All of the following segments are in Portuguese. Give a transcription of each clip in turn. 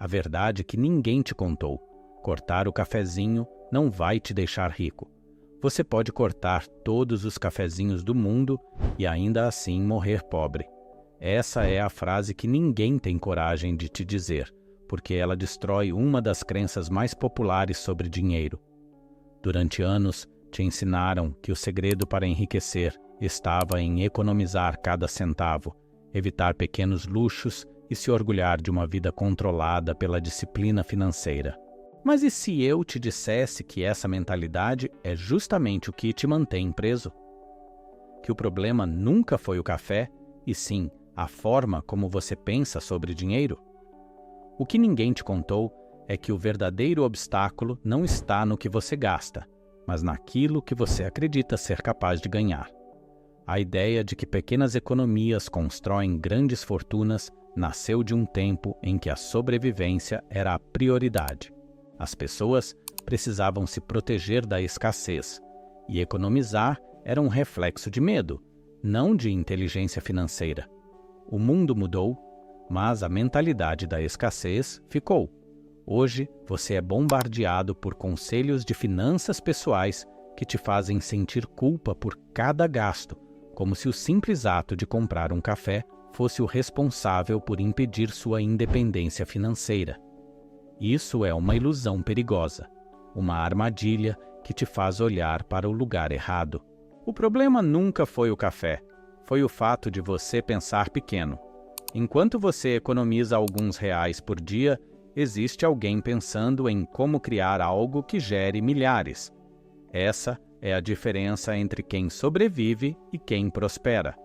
A verdade é que ninguém te contou. Cortar o cafezinho não vai te deixar rico. Você pode cortar todos os cafezinhos do mundo e ainda assim morrer pobre. Essa é a frase que ninguém tem coragem de te dizer, porque ela destrói uma das crenças mais populares sobre dinheiro. Durante anos, te ensinaram que o segredo para enriquecer estava em economizar cada centavo, evitar pequenos luxos e se orgulhar de uma vida controlada pela disciplina financeira. Mas e se eu te dissesse que essa mentalidade é justamente o que te mantém preso? Que o problema nunca foi o café, e sim a forma como você pensa sobre dinheiro? O que ninguém te contou é que o verdadeiro obstáculo não está no que você gasta, mas naquilo que você acredita ser capaz de ganhar. A ideia de que pequenas economias constroem grandes fortunas nasceu de um tempo em que a sobrevivência era a prioridade. As pessoas precisavam se proteger da escassez, e economizar era um reflexo de medo, não de inteligência financeira. O mundo mudou, mas a mentalidade da escassez ficou. Hoje, você é bombardeado por conselhos de finanças pessoais que te fazem sentir culpa por cada gasto, como se o simples ato de comprar um café fosse o responsável por impedir sua independência financeira. Isso é uma ilusão perigosa, uma armadilha que te faz olhar para o lugar errado. O problema nunca foi o café, foi o fato de você pensar pequeno. Enquanto você economiza alguns reais por dia, existe alguém pensando em como criar algo que gere milhares. Essa é a diferença entre quem sobrevive e quem prospera.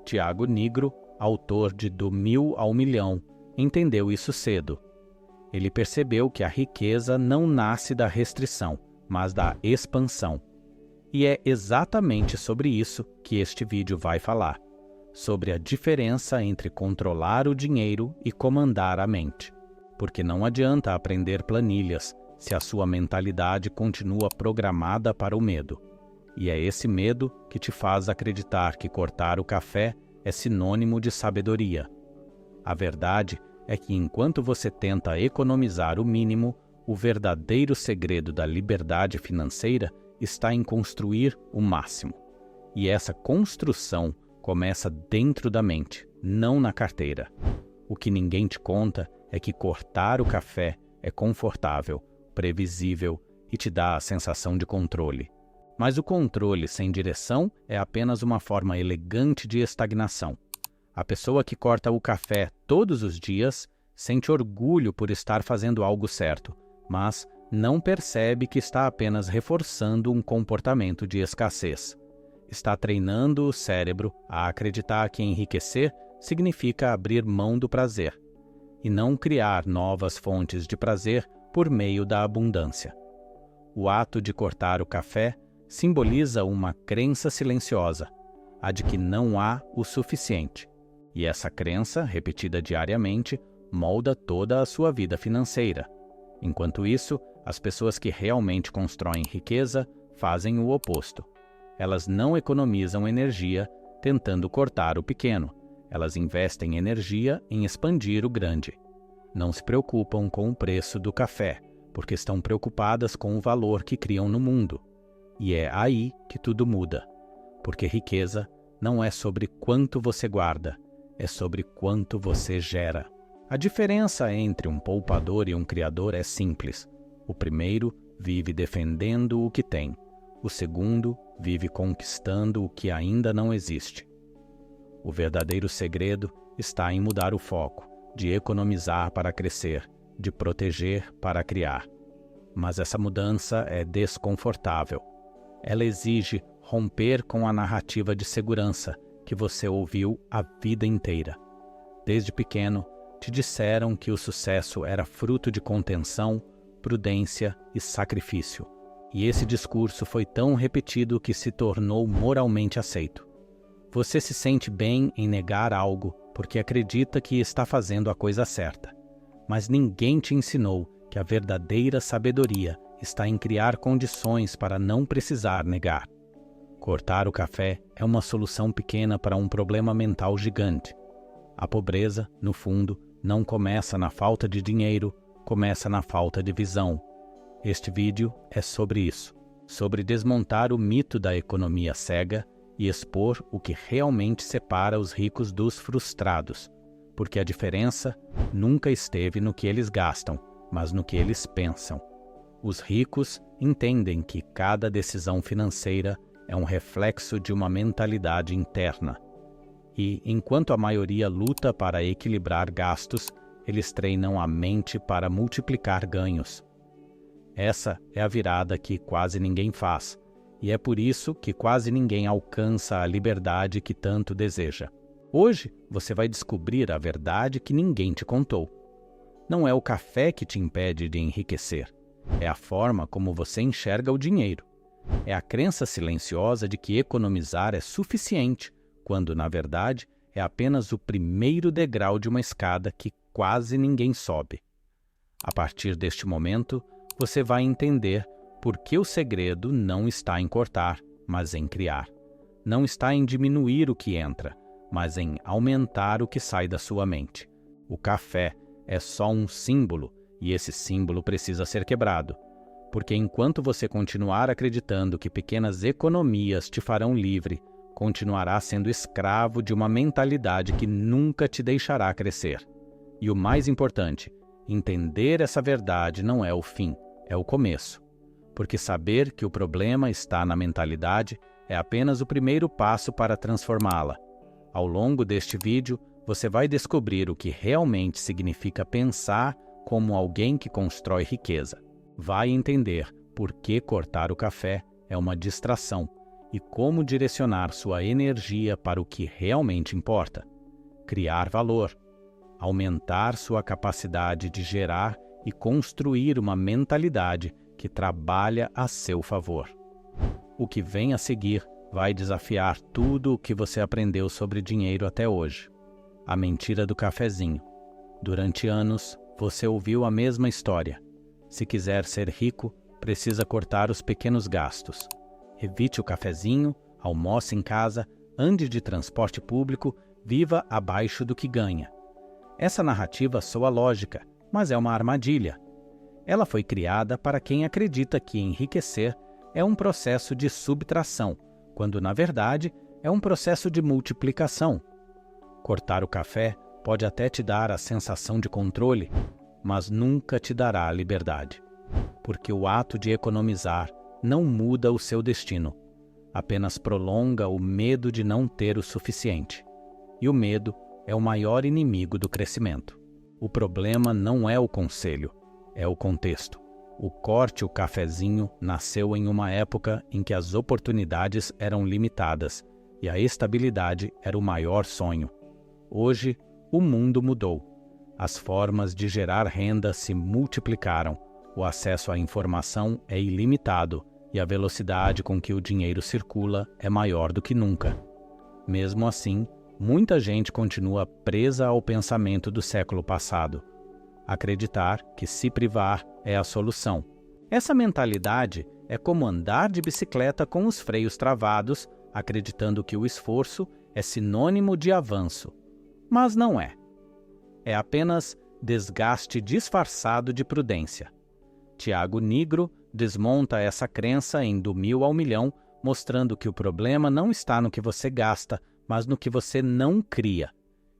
Tiago Nigro, autor de Do Mil ao Milhão, entendeu isso cedo. Ele percebeu que a riqueza não nasce da restrição, mas da expansão. E é exatamente sobre isso que este vídeo vai falar, sobre a diferença entre controlar o dinheiro e comandar a mente. Porque não adianta aprender planilhas se a sua mentalidade continua programada para o medo. E é esse medo que te faz acreditar que cortar o café é sinônimo de sabedoria. A verdade é que enquanto você tenta economizar o mínimo, o verdadeiro segredo da liberdade financeira está em construir o máximo. E essa construção começa dentro da mente, não na carteira. O que ninguém te conta é que cortar o café é confortável, previsível e te dá a sensação de controle. Mas o controle sem direção é apenas uma forma elegante de estagnação. A pessoa que corta o café todos os dias sente orgulho por estar fazendo algo certo, mas não percebe que está apenas reforçando um comportamento de escassez. Está treinando o cérebro a acreditar que enriquecer significa abrir mão do prazer, e não criar novas fontes de prazer por meio da abundância. O ato de cortar o café simboliza uma crença silenciosa, a de que não há o suficiente. E essa crença, repetida diariamente, molda toda a sua vida financeira. Enquanto isso, as pessoas que realmente constroem riqueza fazem o oposto. Elas não economizam energia tentando cortar o pequeno. Elas investem energia em expandir o grande. Não se preocupam com o preço do café, porque estão preocupadas com o valor que criam no mundo. E é aí que tudo muda. Porque riqueza não é sobre quanto você guarda, é sobre quanto você gera. A diferença entre um poupador e um criador é simples. O primeiro vive defendendo o que tem. O segundo vive conquistando o que ainda não existe. O verdadeiro segredo está em mudar o foco, de economizar para crescer, de proteger para criar. Mas essa mudança é desconfortável. Ela exige romper com a narrativa de segurança que você ouviu a vida inteira. Desde pequeno, te disseram que o sucesso era fruto de contenção, prudência e sacrifício. E esse discurso foi tão repetido que se tornou moralmente aceito. Você se sente bem em negar algo porque acredita que está fazendo a coisa certa. Mas ninguém te ensinou que a verdadeira sabedoria está em criar condições para não precisar negar. Cortar o café é uma solução pequena para um problema mental gigante. A pobreza, no fundo, não começa na falta de dinheiro, começa na falta de visão. Este vídeo é sobre isso, sobre desmontar o mito da economia cega e expor o que realmente separa os ricos dos frustrados, porque a diferença nunca esteve no que eles gastam, mas no que eles pensam. Os ricos entendem que cada decisão financeira é um reflexo de uma mentalidade interna. E, enquanto a maioria luta para equilibrar gastos, eles treinam a mente para multiplicar ganhos. Essa é a virada que quase ninguém faz, e é por isso que quase ninguém alcança a liberdade que tanto deseja. Hoje, você vai descobrir a verdade que ninguém te contou. Não é o café que te impede de enriquecer, é a forma como você enxerga o dinheiro. É a crença silenciosa de que economizar é suficiente, quando, na verdade, é apenas o primeiro degrau de uma escada que quase ninguém sobe. A partir deste momento, você vai entender por que o segredo não está em cortar, mas em criar. Não está em diminuir o que entra, mas em aumentar o que sai da sua mente. O café é só um símbolo, e esse símbolo precisa ser quebrado. Porque enquanto você continuar acreditando que pequenas economias te farão livre, continuará sendo escravo de uma mentalidade que nunca te deixará crescer. E o mais importante, entender essa verdade não é o fim, é o começo. Porque saber que o problema está na mentalidade é apenas o primeiro passo para transformá-la. Ao longo deste vídeo, você vai descobrir o que realmente significa pensar como alguém que constrói riqueza. Vai entender por que cortar o café é uma distração e como direcionar sua energia para o que realmente importa. Criar valor, aumentar sua capacidade de gerar e construir uma mentalidade que trabalha a seu favor. O que vem a seguir vai desafiar tudo o que você aprendeu sobre dinheiro até hoje. A mentira do cafezinho. Durante anos, você ouviu a mesma história. Se quiser ser rico, precisa cortar os pequenos gastos. Evite o cafezinho, almoce em casa, ande de transporte público, viva abaixo do que ganha. Essa narrativa soa lógica, mas é uma armadilha. Ela foi criada para quem acredita que enriquecer é um processo de subtração, quando na verdade é um processo de multiplicação. Cortar o café pode até te dar a sensação de controle, mas nunca te dará a liberdade. Porque o ato de economizar não muda o seu destino, apenas prolonga o medo de não ter o suficiente. E o medo é o maior inimigo do crescimento. O problema não é o conselho, é o contexto. O corte o cafezinho nasceu em uma época em que as oportunidades eram limitadas e a estabilidade era o maior sonho. Hoje, o mundo mudou. As formas de gerar renda se multiplicaram, o acesso à informação é ilimitado e a velocidade com que o dinheiro circula é maior do que nunca. Mesmo assim, muita gente continua presa ao pensamento do século passado. Acreditar que se privar é a solução. Essa mentalidade é como andar de bicicleta com os freios travados, acreditando que o esforço é sinônimo de avanço. Mas não é. É apenas desgaste disfarçado de prudência. Tiago Nigro desmonta essa crença em Do Mil ao Milhão, mostrando que o problema não está no que você gasta, mas no que você não cria.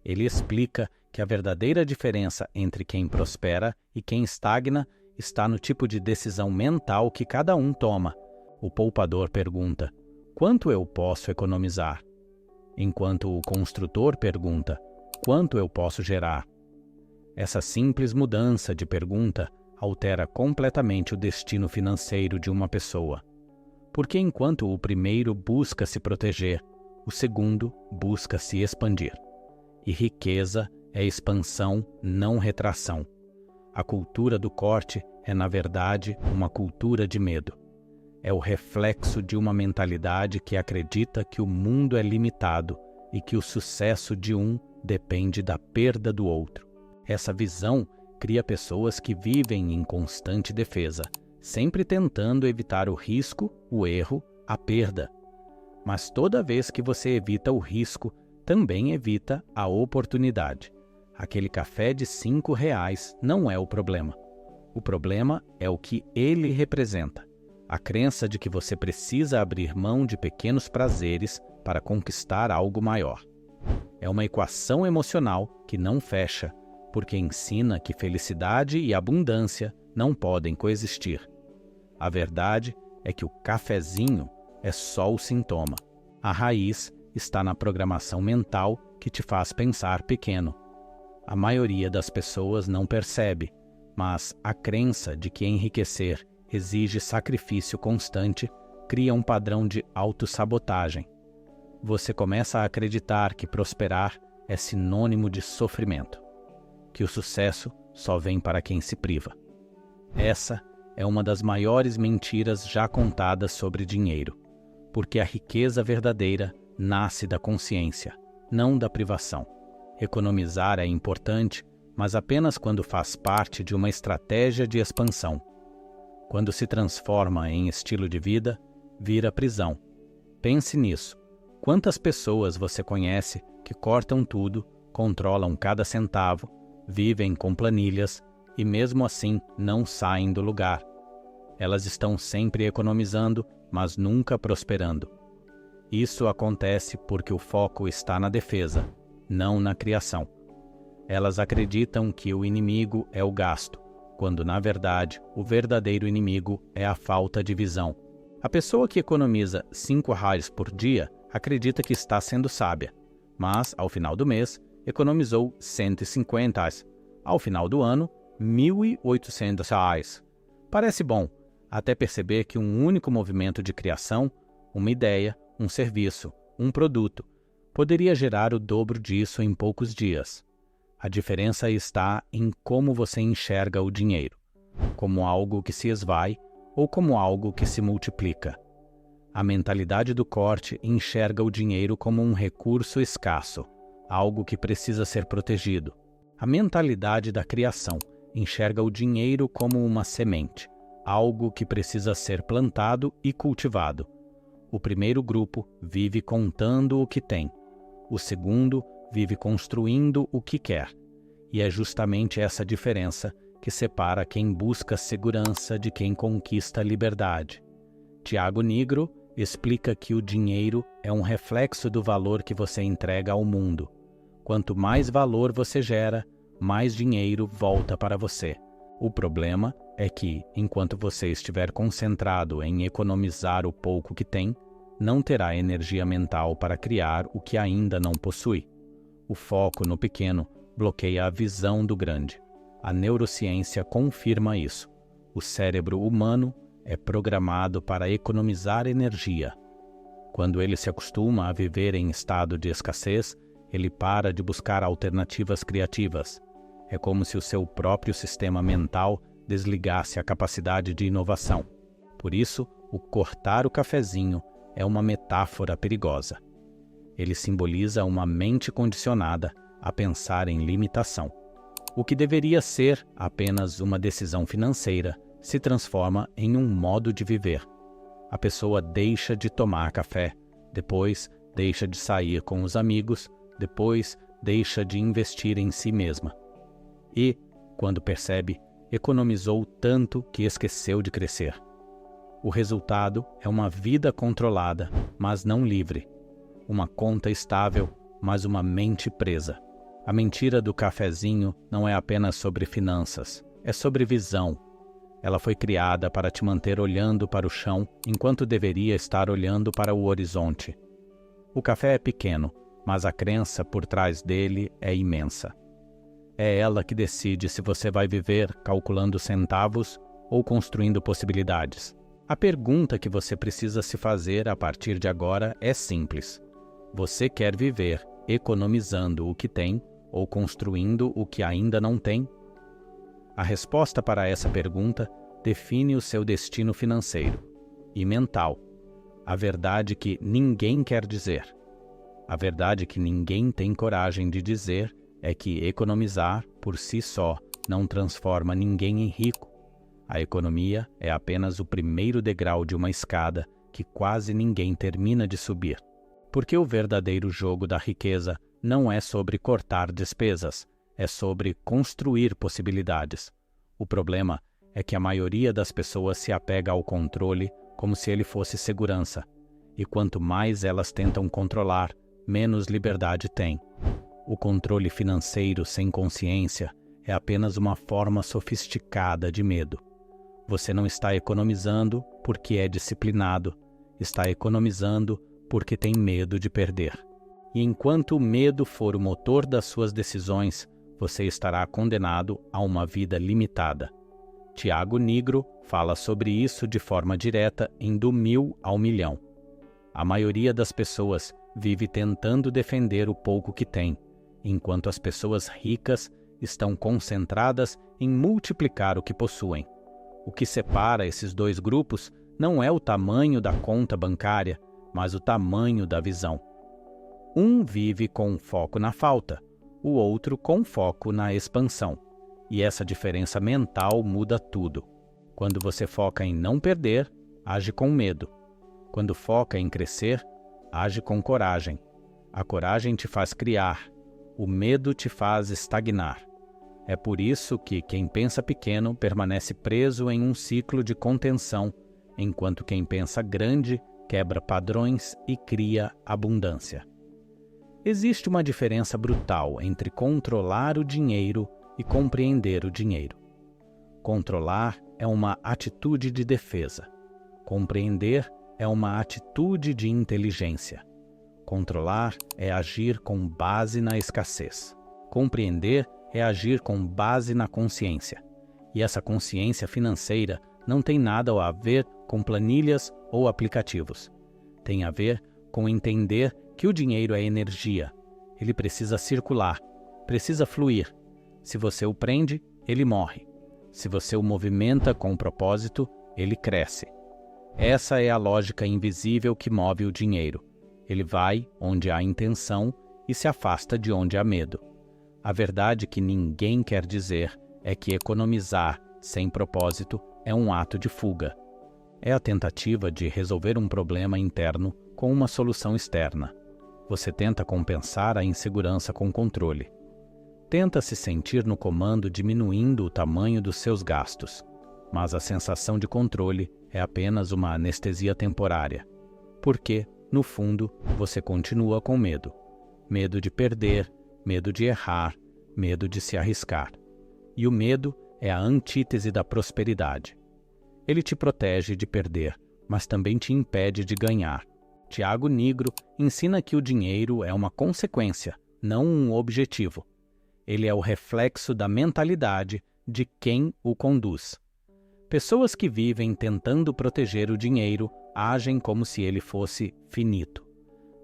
Ele explica que a verdadeira diferença entre quem prospera e quem estagna está no tipo de decisão mental que cada um toma. O poupador pergunta: quanto eu posso economizar? Enquanto o construtor pergunta: quanto eu posso gerar? Essa simples mudança de pergunta altera completamente o destino financeiro de uma pessoa. Porque enquanto o primeiro busca se proteger, o segundo busca se expandir. E riqueza é expansão, não retração. A cultura do corte é, na verdade, uma cultura de medo. É o reflexo de uma mentalidade que acredita que o mundo é limitado e que o sucesso de um depende da perda do outro. Essa visão cria pessoas que vivem em constante defesa, sempre tentando evitar o risco, o erro, a perda. Mas toda vez que você evita o risco, também evita a oportunidade. Aquele café de R$ 5 não é o problema. O problema é o que ele representa. A crença de que você precisa abrir mão de pequenos prazeres para conquistar algo maior. É uma equação emocional que não fecha, porque ensina que felicidade e abundância não podem coexistir. A verdade é que o cafezinho é só o sintoma. A raiz está na programação mental que te faz pensar pequeno. A maioria das pessoas não percebe, mas a crença de que enriquecer exige sacrifício constante cria um padrão de autossabotagem. Você começa a acreditar que prosperar é sinônimo de sofrimento, que o sucesso só vem para quem se priva. Essa é uma das maiores mentiras já contadas sobre dinheiro, porque a riqueza verdadeira nasce da consciência, não da privação. Economizar é importante, mas apenas quando faz parte de uma estratégia de expansão. Quando se transforma em estilo de vida, vira prisão. Pense nisso. Quantas pessoas você conhece que cortam tudo, controlam cada centavo, vivem com planilhas e mesmo assim não saem do lugar? Elas estão sempre economizando, mas nunca prosperando. Isso acontece porque o foco está na defesa, não na criação. Elas acreditam que o inimigo é o gasto, quando na verdade o verdadeiro inimigo é a falta de visão. A pessoa que economiza R$ 5 por dia acredita que está sendo sábia, mas ao final do mês economizou R$ 150. Ao final do ano, R$ 1.800. Parece bom, até perceber que um único movimento de criação, uma ideia, um serviço, um produto, poderia gerar o dobro disso em poucos dias. A diferença está em como você enxerga o dinheiro, como algo que se esvai ou como algo que se multiplica. A mentalidade do corte enxerga o dinheiro como um recurso escasso, algo que precisa ser protegido. A mentalidade da criação enxerga o dinheiro como uma semente, algo que precisa ser plantado e cultivado. O primeiro grupo vive contando o que tem. O segundo vive construindo o que quer. E é justamente essa diferença que separa quem busca segurança de quem conquista liberdade. Tiago Nigro explica que o dinheiro é um reflexo do valor que você entrega ao mundo. Quanto mais valor você gera, mais dinheiro volta para você. O problema é que, enquanto você estiver concentrado em economizar o pouco que tem, não terá energia mental para criar o que ainda não possui. O foco no pequeno bloqueia a visão do grande. A neurociência confirma isso. O cérebro humano é programado para economizar energia. Quando ele se acostuma a viver em estado de escassez, ele para de buscar alternativas criativas. É como se o seu próprio sistema mental desligasse a capacidade de inovação. Por isso, o cortar o cafezinho é uma metáfora perigosa. Ele simboliza uma mente condicionada a pensar em limitação. O que deveria ser apenas uma decisão financeira se transforma em um modo de viver. A pessoa deixa de tomar café, depois deixa de sair com os amigos, depois deixa de investir em si mesma. E, quando percebe, economizou tanto que esqueceu de crescer. O resultado é uma vida controlada, mas não livre. Uma conta estável, mas uma mente presa. A mentira do cafezinho não é apenas sobre finanças, é sobre visão. Ela foi criada para te manter olhando para o chão enquanto deveria estar olhando para o horizonte. O café é pequeno, mas a crença por trás dele é imensa. É ela que decide se você vai viver calculando centavos ou construindo possibilidades. A pergunta que você precisa se fazer a partir de agora é simples. Você quer viver economizando o que tem ou construindo o que ainda não tem? A resposta para essa pergunta define o seu destino financeiro e mental. A verdade que ninguém quer dizer. A verdade que ninguém tem coragem de dizer é que economizar, por si só, não transforma ninguém em rico. A economia é apenas o primeiro degrau de uma escada que quase ninguém termina de subir. Porque o verdadeiro jogo da riqueza não é sobre cortar despesas, é sobre construir possibilidades. O problema é que a maioria das pessoas se apega ao controle como se ele fosse segurança, e quanto mais elas tentam controlar, menos liberdade têm. O controle financeiro sem consciência é apenas uma forma sofisticada de medo. Você não está economizando porque é disciplinado, está economizando porque tem medo de perder. E enquanto o medo for o motor das suas decisões, você estará condenado a uma vida limitada. Tiago Nigro fala sobre isso de forma direta em Do 1000 ao Milhão. A maioria das pessoas vive tentando defender o pouco que tem, enquanto as pessoas ricas estão concentradas em multiplicar o que possuem. O que separa esses dois grupos não é o tamanho da conta bancária, mas o tamanho da visão. Um vive com foco na falta, o outro com foco na expansão. E essa diferença mental muda tudo. Quando você foca em não perder, age com medo. Quando foca em crescer, age com coragem. A coragem te faz criar, o medo te faz estagnar. É por isso que quem pensa pequeno permanece preso em um ciclo de contenção, enquanto quem pensa grande quebra padrões e cria abundância. Existe uma diferença brutal entre controlar o dinheiro e compreender o dinheiro. Controlar é uma atitude de defesa. Compreender é uma atitude de inteligência. Controlar é agir com base na escassez. Compreender é agir com base na consciência. E essa consciência financeira não tem nada a ver com planilhas ou aplicativos. Tem a ver com entender que o dinheiro é energia. Ele precisa circular, precisa fluir. Se você o prende, ele morre. Se você o movimenta com propósito, ele cresce. Essa é a lógica invisível que move o dinheiro. Ele vai onde há intenção e se afasta de onde há medo. A verdade que ninguém quer dizer é que economizar sem propósito é um ato de fuga. É a tentativa de resolver um problema interno com uma solução externa. Você tenta compensar a insegurança com controle. Tenta se sentir no comando diminuindo o tamanho dos seus gastos. Mas a sensação de controle é apenas uma anestesia temporária. Porque, no fundo, você continua com medo. Medo de perder, medo de errar, medo de se arriscar. E o medo é a antítese da prosperidade. Ele te protege de perder, mas também te impede de ganhar. Tiago Nigro ensina que o dinheiro é uma consequência, não um objetivo. Ele é o reflexo da mentalidade de quem o conduz. Pessoas que vivem tentando proteger o dinheiro agem como se ele fosse finito.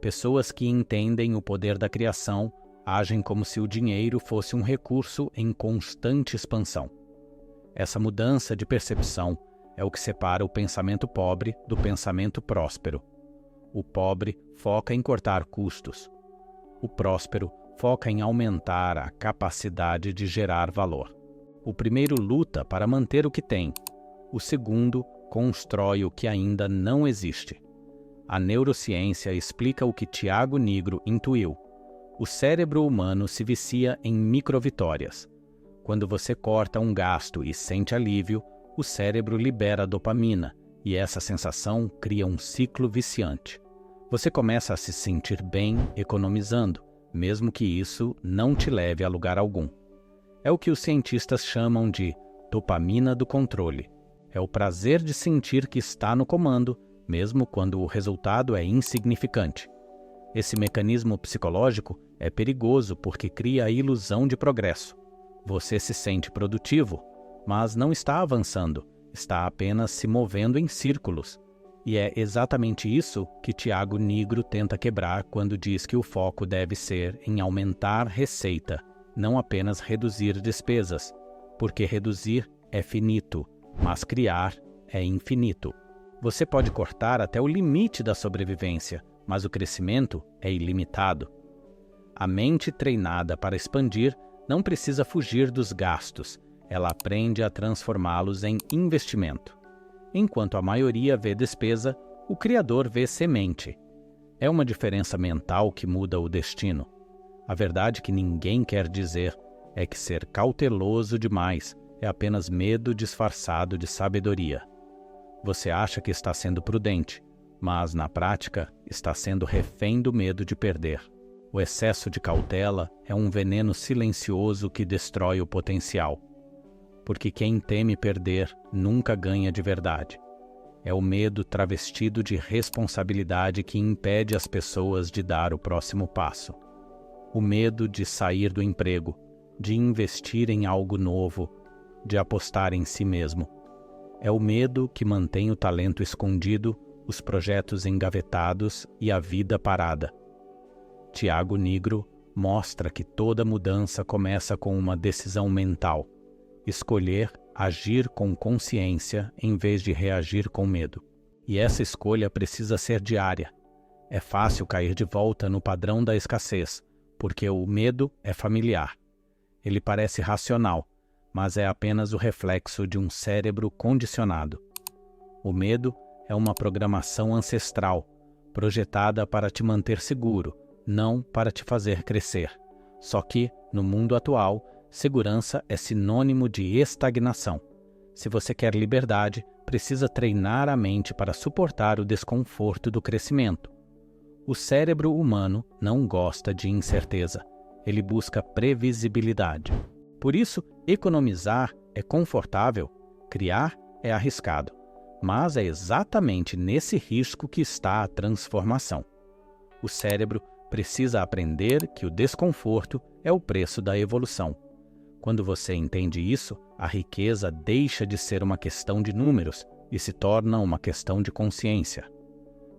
Pessoas que entendem o poder da criação agem como se o dinheiro fosse um recurso em constante expansão. Essa mudança de percepção é o que separa o pensamento pobre do pensamento próspero. O pobre foca em cortar custos. O próspero foca em aumentar a capacidade de gerar valor. O primeiro luta para manter o que tem. O segundo constrói o que ainda não existe. A neurociência explica o que Tiago Nigro intuiu. O cérebro humano se vicia em microvitórias. Quando você corta um gasto e sente alívio, o cérebro libera dopamina, e essa sensação cria um ciclo viciante. Você começa a se sentir bem economizando, mesmo que isso não te leve a lugar algum. É o que os cientistas chamam de dopamina do controle. É o prazer de sentir que está no comando, mesmo quando o resultado é insignificante. Esse mecanismo psicológico é perigoso porque cria a ilusão de progresso. Você se sente produtivo, mas não está avançando, está apenas se movendo em círculos. E é exatamente isso que Tiago Nigro tenta quebrar quando diz que o foco deve ser em aumentar receita, não apenas reduzir despesas, porque reduzir é finito, mas criar é infinito. Você pode cortar até o limite da sobrevivência, mas o crescimento é ilimitado. A mente treinada para expandir não precisa fugir dos gastos, ela aprende a transformá-los em investimento. Enquanto a maioria vê despesa, o Criador vê semente. É uma diferença mental que muda o destino. A verdade que ninguém quer dizer é que ser cauteloso demais é apenas medo disfarçado de sabedoria. Você acha que está sendo prudente, mas, na prática, está sendo refém do medo de perder. O excesso de cautela é um veneno silencioso que destrói o potencial. Porque quem teme perder nunca ganha de verdade. É o medo travestido de responsabilidade que impede as pessoas de dar o próximo passo. O medo de sair do emprego, de investir em algo novo, de apostar em si mesmo. É o medo que mantém o talento escondido, os projetos engavetados e a vida parada. Tiago Nigro mostra que toda mudança começa com uma decisão mental. Escolher agir com consciência em vez de reagir com medo. E essa escolha precisa ser diária. É fácil cair de volta no padrão da escassez, porque o medo é familiar. Ele parece racional, mas é apenas o reflexo de um cérebro condicionado. O medo é uma programação ancestral, projetada para te manter seguro, não para te fazer crescer. Só que, no mundo atual, segurança é sinônimo de estagnação. Se você quer liberdade, precisa treinar a mente para suportar o desconforto do crescimento. O cérebro humano não gosta de incerteza. Ele busca previsibilidade. Por isso, economizar é confortável, criar é arriscado. Mas é exatamente nesse risco que está a transformação. O cérebro precisa aprender que o desconforto é o preço da evolução. Quando você entende isso, a riqueza deixa de ser uma questão de números e se torna uma questão de consciência.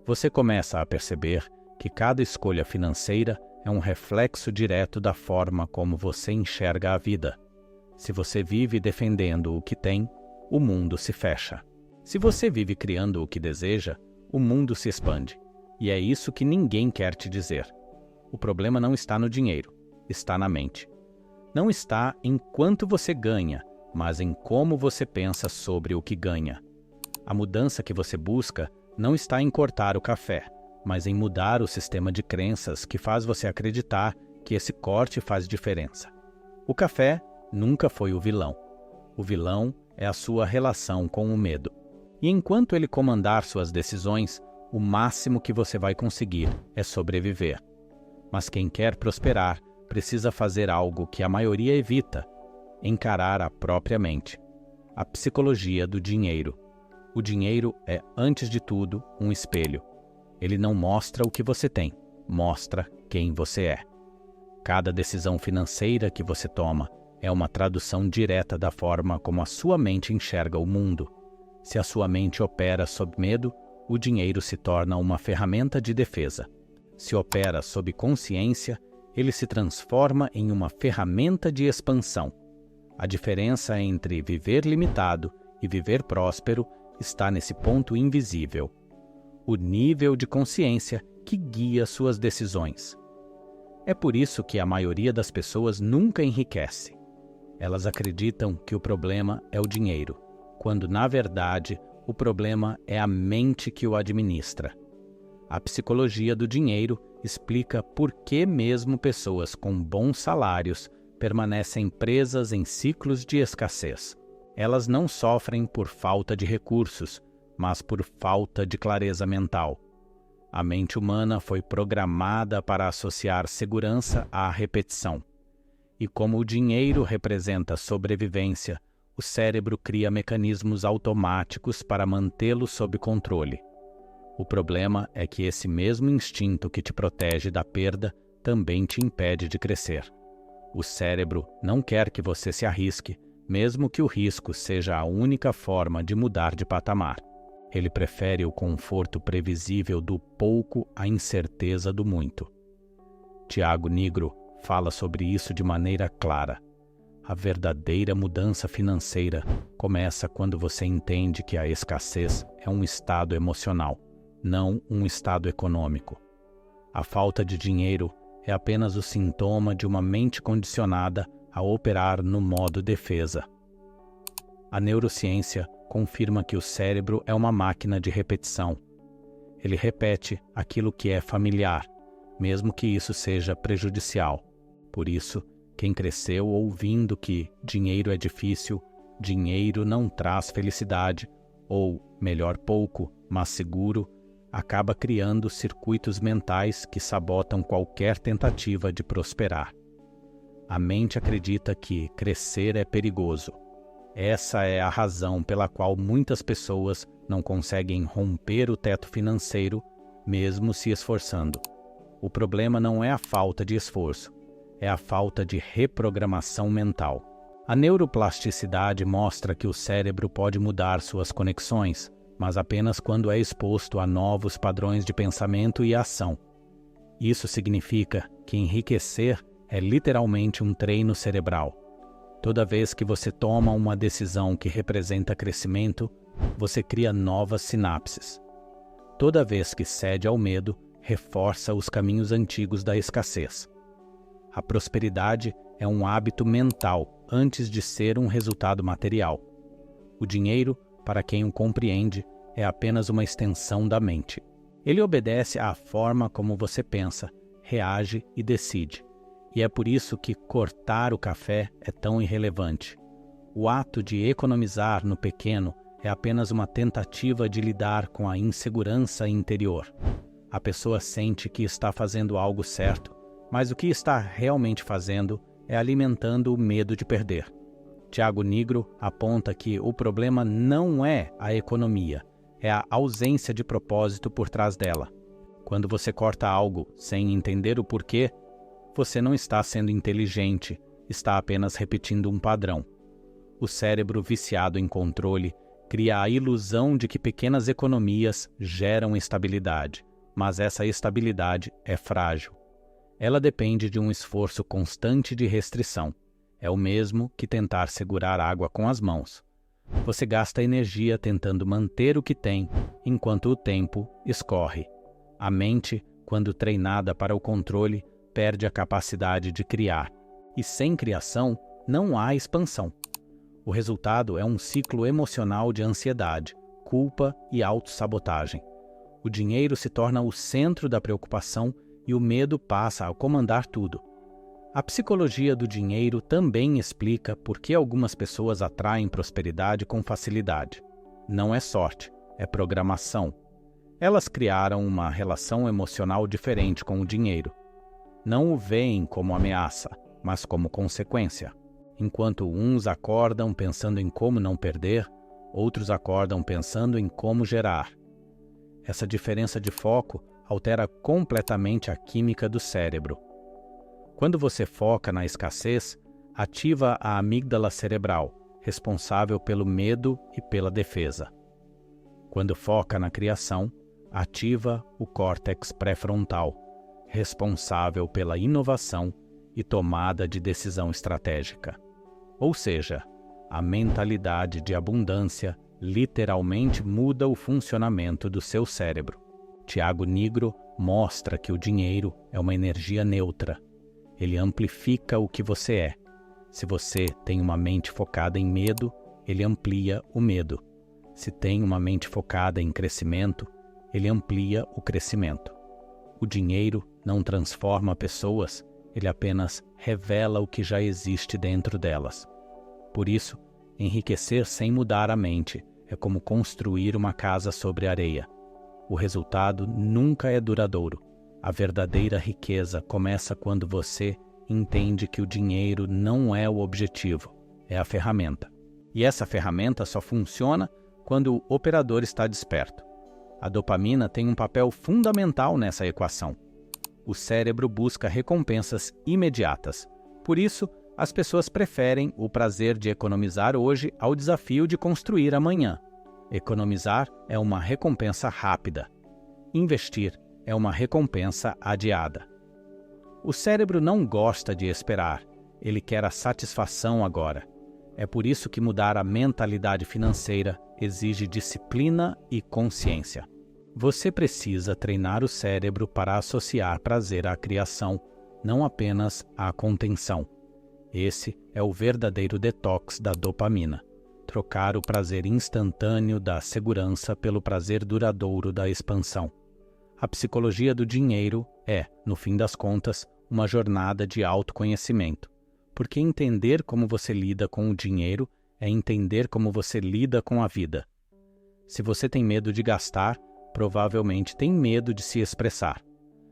Você começa a perceber que cada escolha financeira é um reflexo direto da forma como você enxerga a vida. Se você vive defendendo o que tem, o mundo se fecha. Se você vive criando o que deseja, o mundo se expande. E é isso que ninguém quer te dizer. O problema não está no dinheiro, está na mente. Não está em quanto você ganha, mas em como você pensa sobre o que ganha. A mudança que você busca não está em cortar o café, mas em mudar o sistema de crenças que faz você acreditar que esse corte faz diferença. O café nunca foi o vilão. O vilão é a sua relação com o medo. E enquanto ele comandar suas decisões, o máximo que você vai conseguir é sobreviver. Mas quem quer prosperar precisa fazer algo que a maioria evita: encarar a própria mente. A psicologia do dinheiro. O dinheiro é, antes de tudo, um espelho. Ele não mostra o que você tem, mostra quem você é. Cada decisão financeira que você toma é uma tradução direta da forma como a sua mente enxerga o mundo. Se a sua mente opera sob medo, o dinheiro se torna uma ferramenta de defesa. Se opera sob consciência, ele se transforma em uma ferramenta de expansão. A diferença entre viver limitado e viver próspero está nesse ponto invisível: o nível de consciência que guia suas decisões. É por isso que a maioria das pessoas nunca enriquece. Elas acreditam que o problema é o dinheiro, quando, na verdade, o problema é a mente que o administra. A psicologia do dinheiro explica por que mesmo pessoas com bons salários permanecem presas em ciclos de escassez. Elas não sofrem por falta de recursos, mas por falta de clareza mental. A mente humana foi programada para associar segurança à repetição. E como o dinheiro representa sobrevivência, o cérebro cria mecanismos automáticos para mantê-lo sob controle. O problema é que esse mesmo instinto que te protege da perda também te impede de crescer. O cérebro não quer que você se arrisque, mesmo que o risco seja a única forma de mudar de patamar. Ele prefere o conforto previsível do pouco à incerteza do muito. Tiago Nigro fala sobre isso de maneira clara. A verdadeira mudança financeira começa quando você entende que a escassez é um estado emocional, não um estado econômico. A falta de dinheiro é apenas o sintoma de uma mente condicionada a operar no modo defesa. A neurociência confirma que o cérebro é uma máquina de repetição. Ele repete aquilo que é familiar, mesmo que isso seja prejudicial. Por isso, quem cresceu ouvindo que dinheiro é difícil, dinheiro não traz felicidade, ou, melhor pouco, mas seguro, acaba criando circuitos mentais que sabotam qualquer tentativa de prosperar. A mente acredita que crescer é perigoso. Essa é a razão pela qual muitas pessoas não conseguem romper o teto financeiro, mesmo se esforçando. O problema não é a falta de esforço, é a falta de reprogramação mental. A neuroplasticidade mostra que o cérebro pode mudar suas conexões, mas apenas quando é exposto a novos padrões de pensamento e ação. Isso significa que enriquecer é literalmente um treino cerebral. Toda vez que você toma uma decisão que representa crescimento, você cria novas sinapses. Toda vez que cede ao medo, reforça os caminhos antigos da escassez. A prosperidade é um hábito mental antes de ser um resultado material. O dinheiro, para quem o compreende, é apenas uma extensão da mente. Ele obedece à forma como você pensa, reage e decide. E é por isso que cortar o café é tão irrelevante. O ato de economizar no pequeno é apenas uma tentativa de lidar com a insegurança interior. A pessoa sente que está fazendo algo certo, mas o que está realmente fazendo é alimentando o medo de perder. Tiago Nigro aponta que o problema não é a economia, é a ausência de propósito por trás dela. Quando você corta algo sem entender o porquê, você não está sendo inteligente, está apenas repetindo um padrão. O cérebro viciado em controle cria a ilusão de que pequenas economias geram estabilidade, mas essa estabilidade é frágil. Ela depende de um esforço constante de restrição. É o mesmo que tentar segurar água com as mãos. Você gasta energia tentando manter o que tem, enquanto o tempo escorre. A mente, quando treinada para o controle, perde a capacidade de criar. E sem criação, não há expansão. O resultado é um ciclo emocional de ansiedade, culpa e autossabotagem. O dinheiro se torna o centro da preocupação e o medo passa a comandar tudo. A psicologia do dinheiro também explica por que algumas pessoas atraem prosperidade com facilidade. Não é sorte, é programação. Elas criaram uma relação emocional diferente com o dinheiro. Não o veem como ameaça, mas como consequência. Enquanto uns acordam pensando em como não perder, outros acordam pensando em como gerar. Essa diferença de foco altera completamente a química do cérebro. Quando você foca na escassez, ativa a amígdala cerebral, responsável pelo medo e pela defesa. Quando foca na criação, ativa o córtex pré-frontal, responsável pela inovação e tomada de decisão estratégica. Ou seja, a mentalidade de abundância literalmente muda o funcionamento do seu cérebro. Tiago Nigro mostra que o dinheiro é uma energia neutra. Ele amplifica o que você é. Se você tem uma mente focada em medo, ele amplia o medo. Se tem uma mente focada em crescimento, ele amplia o crescimento. O dinheiro não transforma pessoas, ele apenas revela o que já existe dentro delas. Por isso, enriquecer sem mudar a mente é como construir uma casa sobre areia. O resultado nunca é duradouro. A verdadeira riqueza começa quando você entende que o dinheiro não é o objetivo, é a ferramenta. E essa ferramenta só funciona quando o operador está desperto. A dopamina tem um papel fundamental nessa equação. O cérebro busca recompensas imediatas. Por isso, as pessoas preferem o prazer de economizar hoje ao desafio de construir amanhã. Economizar é uma recompensa rápida. Investir é uma recompensa adiada. O cérebro não gosta de esperar, ele quer a satisfação agora. É por isso que mudar a mentalidade financeira exige disciplina e consciência. Você precisa treinar o cérebro para associar prazer à criação, não apenas à contenção. Esse é o verdadeiro detox da dopamina. Trocar o prazer instantâneo da segurança pelo prazer duradouro da expansão. A psicologia do dinheiro é, no fim das contas, uma jornada de autoconhecimento, porque entender como você lida com o dinheiro é entender como você lida com a vida. Se você tem medo de gastar, provavelmente tem medo de se expressar.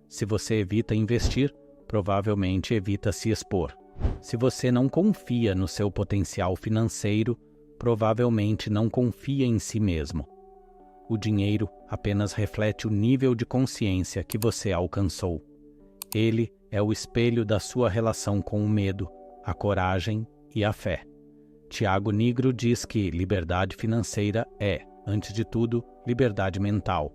Se você evita investir, provavelmente evita se expor. Se você não confia no seu potencial financeiro, provavelmente não confia em si mesmo. O dinheiro apenas reflete o nível de consciência que você alcançou. Ele é o espelho da sua relação com o medo, a coragem e a fé. Tiago Nigro diz que liberdade financeira é, antes de tudo, liberdade mental.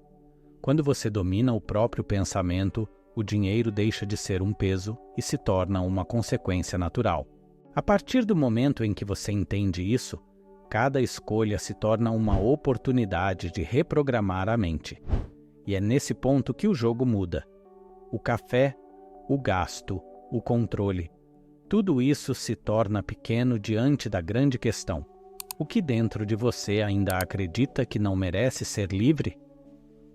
Quando você domina o próprio pensamento, o dinheiro deixa de ser um peso e se torna uma consequência natural. A partir do momento em que você entende isso, cada escolha se torna uma oportunidade de reprogramar a mente. E é nesse ponto que o jogo muda. O café, o gasto, o controle. Tudo isso se torna pequeno diante da grande questão. O que dentro de você ainda acredita que não merece ser livre?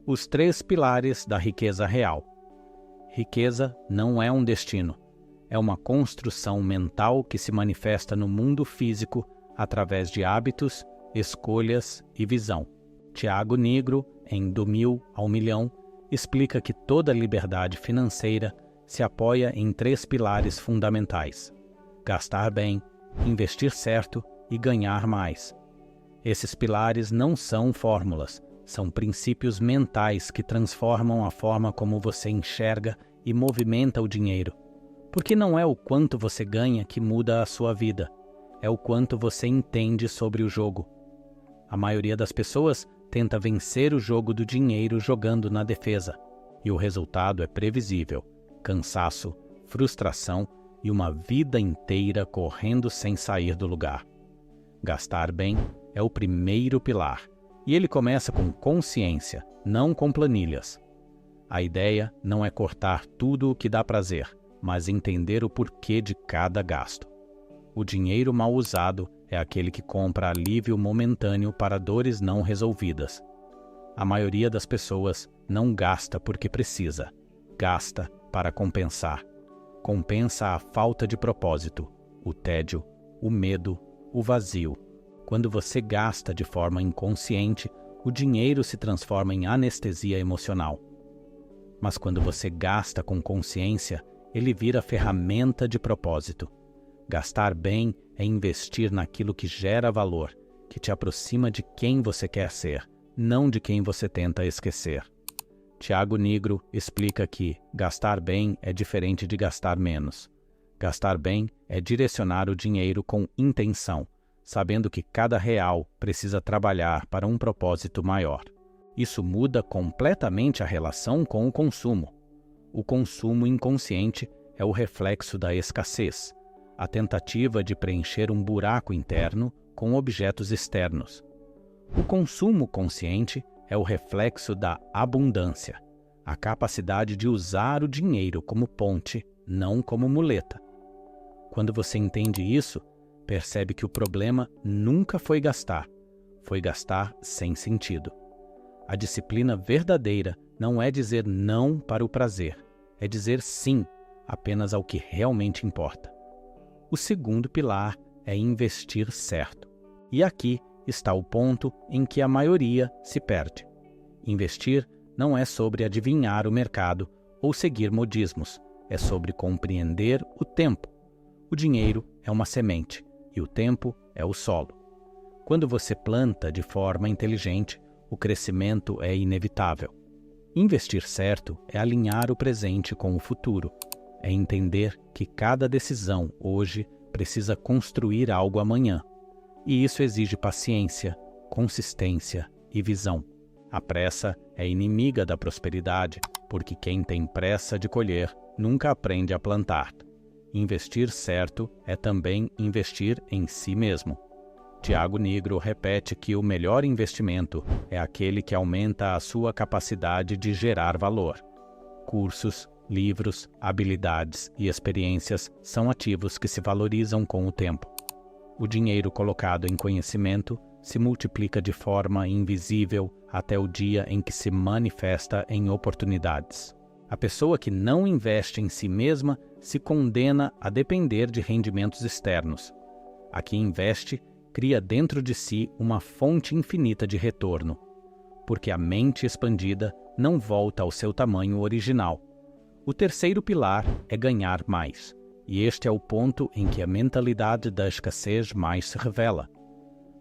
Os 3 pilares da riqueza real. Riqueza não é um destino. É uma construção mental que se manifesta no mundo físico através de hábitos, escolhas e visão. Tiago Nigro, em Do Mil ao Milhão, explica que toda liberdade financeira se apoia em 3 pilares fundamentais: gastar bem, investir certo e ganhar mais. Esses pilares não são fórmulas, são princípios mentais que transformam a forma como você enxerga e movimenta o dinheiro. Porque não é o quanto você ganha que muda a sua vida, é o quanto você entende sobre o jogo. A maioria das pessoas tenta vencer o jogo do dinheiro jogando na defesa, e o resultado é previsível: cansaço, frustração e uma vida inteira correndo sem sair do lugar. Gastar bem é o primeiro pilar, e ele começa com consciência, não com planilhas. A ideia não é cortar tudo o que dá prazer, mas entender o porquê de cada gasto. O dinheiro mal usado é aquele que compra alívio momentâneo para dores não resolvidas. A maioria das pessoas não gasta porque precisa, gasta para compensar. Compensa a falta de propósito, o tédio, o medo, o vazio. Quando você gasta de forma inconsciente, o dinheiro se transforma em anestesia emocional. Mas quando você gasta com consciência, ele vira ferramenta de propósito. Gastar bem é investir naquilo que gera valor, que te aproxima de quem você quer ser, não de quem você tenta esquecer. Tiago Nigro explica que gastar bem é diferente de gastar menos. Gastar bem é direcionar o dinheiro com intenção, sabendo que cada real precisa trabalhar para um propósito maior. Isso muda completamente a relação com o consumo. O consumo inconsciente é o reflexo da escassez, a tentativa de preencher um buraco interno com objetos externos. O consumo consciente é o reflexo da abundância, a capacidade de usar o dinheiro como ponte, não como muleta. Quando você entende isso, percebe que o problema nunca foi gastar sem sentido. A disciplina verdadeira não é dizer não para o prazer, é dizer sim apenas ao que realmente importa. O segundo pilar é investir certo. E aqui está o ponto em que a maioria se perde. Investir não é sobre adivinhar o mercado ou seguir modismos, é sobre compreender o tempo. O dinheiro é uma semente e o tempo é o solo. Quando você planta de forma inteligente, o crescimento é inevitável. Investir certo é alinhar o presente com o futuro, é entender que cada decisão hoje precisa construir algo amanhã. E isso exige paciência, consistência e visão. A pressa é inimiga da prosperidade, porque quem tem pressa de colher nunca aprende a plantar. Investir certo é também investir em si mesmo. Tiago Nigro repete que o melhor investimento é aquele que aumenta a sua capacidade de gerar valor. Cursos, livros, habilidades e experiências são ativos que se valorizam com o tempo. O dinheiro colocado em conhecimento se multiplica de forma invisível até o dia em que se manifesta em oportunidades. A pessoa que não investe em si mesma se condena a depender de rendimentos externos. A que investe cria dentro de si uma fonte infinita de retorno, porque a mente expandida não volta ao seu tamanho original. O terceiro pilar é ganhar mais, e este é o ponto em que a mentalidade da escassez mais se revela.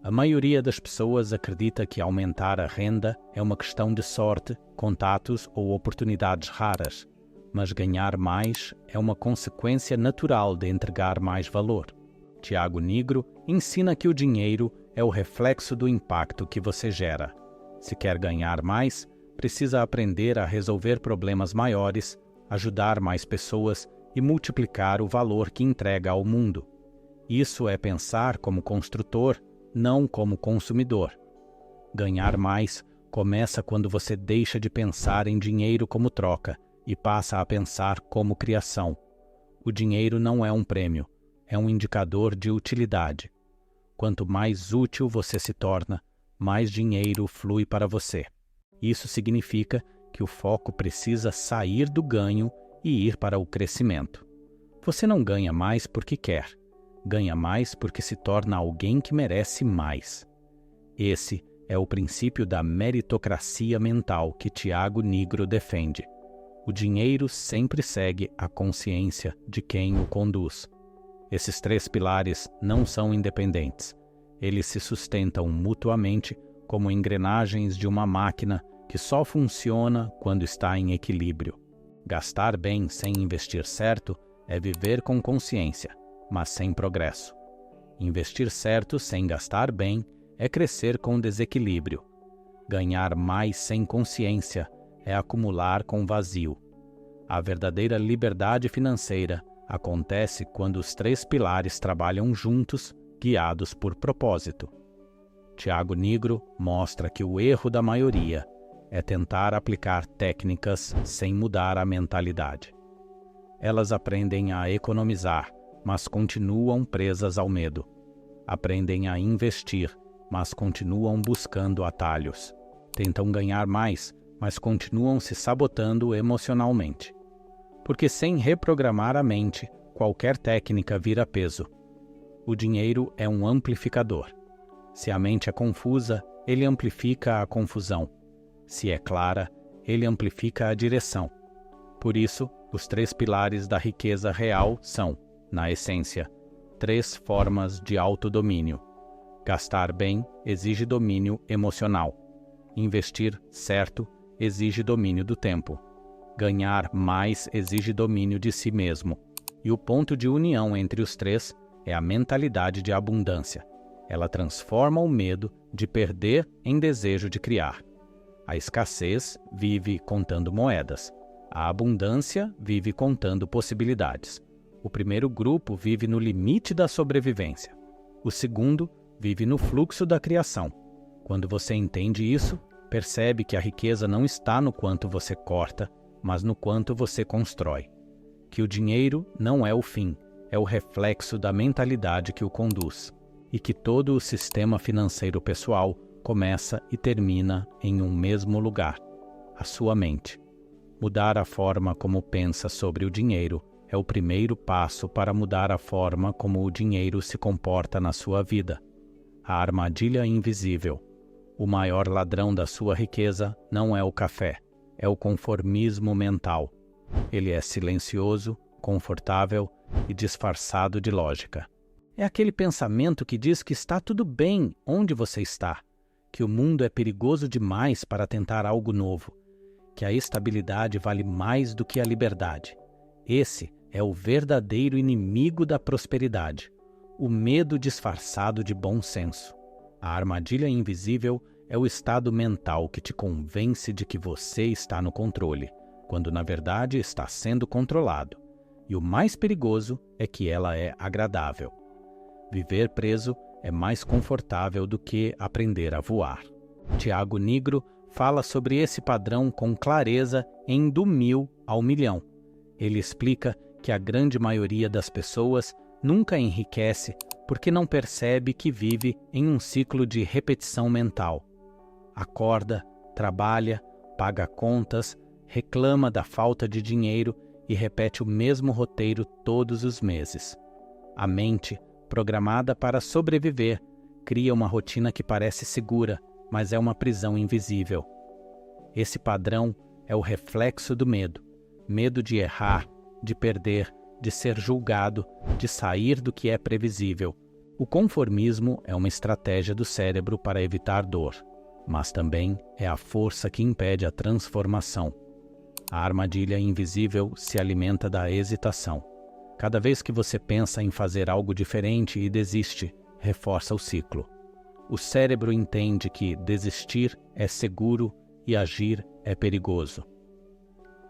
A maioria das pessoas acredita que aumentar a renda é uma questão de sorte, contatos ou oportunidades raras, mas ganhar mais é uma consequência natural de entregar mais valor. Tiago Nigro ensina que o dinheiro é o reflexo do impacto que você gera. Se quer ganhar mais, precisa aprender a resolver problemas maiores, ajudar mais pessoas e multiplicar o valor que entrega ao mundo. Isso é pensar como construtor, não como consumidor. Ganhar mais começa quando você deixa de pensar em dinheiro como troca e passa a pensar como criação. O dinheiro não é um prêmio, é um indicador de utilidade. Quanto mais útil você se torna, mais dinheiro flui para você. Isso significa que o foco precisa sair do ganho e ir para o crescimento. Você não ganha mais porque quer. Ganha mais porque se torna alguém que merece mais. Esse é o princípio da meritocracia mental que Tiago Nigro defende. O dinheiro sempre segue a consciência de quem o conduz. Esses três pilares não são independentes. Eles se sustentam mutuamente como engrenagens de uma máquina que só funciona quando está em equilíbrio. Gastar bem sem investir certo é viver com consciência, mas sem progresso. Investir certo sem gastar bem é crescer com desequilíbrio. Ganhar mais sem consciência é acumular com vazio. A verdadeira liberdade financeira acontece quando os três pilares trabalham juntos, guiados por propósito. Tiago Nigro mostra que o erro da maioria é tentar aplicar técnicas sem mudar a mentalidade. Elas aprendem a economizar, mas continuam presas ao medo. Aprendem a investir, mas continuam buscando atalhos. Tentam ganhar mais, mas continuam se sabotando emocionalmente. Porque sem reprogramar a mente, qualquer técnica vira peso. O dinheiro é um amplificador. Se a mente é confusa, ele amplifica a confusão. Se é clara, ele amplifica a direção. Por isso, os três pilares da riqueza real são, na essência, três formas de autodomínio. Gastar bem exige domínio emocional. Investir certo exige domínio do tempo. Ganhar mais exige domínio de si mesmo. E o ponto de união entre os três é a mentalidade de abundância. Ela transforma o medo de perder em desejo de criar. A escassez vive contando moedas. A abundância vive contando possibilidades. O primeiro grupo vive no limite da sobrevivência. O segundo vive no fluxo da criação. Quando você entende isso, percebe que a riqueza não está no quanto você corta, mas no quanto você constrói. Que o dinheiro não é o fim, é o reflexo da mentalidade que o conduz. E que todo o sistema financeiro pessoal começa e termina em um mesmo lugar, a sua mente. Mudar a forma como pensa sobre o dinheiro é o primeiro passo para mudar a forma como o dinheiro se comporta na sua vida. A armadilha invisível. O maior ladrão da sua riqueza não é o café, é o conformismo mental. Ele é silencioso, confortável e disfarçado de lógica. É aquele pensamento que diz que está tudo bem onde você está, que o mundo é perigoso demais para tentar algo novo, que a estabilidade vale mais do que a liberdade. Esse é o verdadeiro inimigo da prosperidade, o medo disfarçado de bom senso. A armadilha invisível é o estado mental que te convence de que você está no controle, quando na verdade está sendo controlado. E o mais perigoso é que ela é agradável. Viver preso é mais confortável do que aprender a voar. Tiago Nigro fala sobre esse padrão com clareza em Do Mil ao Milhão. Ele explica que a grande maioria das pessoas nunca enriquece porque não percebe que vive em um ciclo de repetição mental. Acorda, trabalha, paga contas, reclama da falta de dinheiro e repete o mesmo roteiro todos os meses. A mente, programada para sobreviver, cria uma rotina que parece segura, mas é uma prisão invisível. Esse padrão é o reflexo do medo. Medo de errar, de perder, de ser julgado, de sair do que é previsível. O conformismo é uma estratégia do cérebro para evitar dor, mas também é a força que impede a transformação. A armadilha invisível se alimenta da hesitação. Cada vez que você pensa em fazer algo diferente e desiste, reforça o ciclo. O cérebro entende que desistir é seguro e agir é perigoso.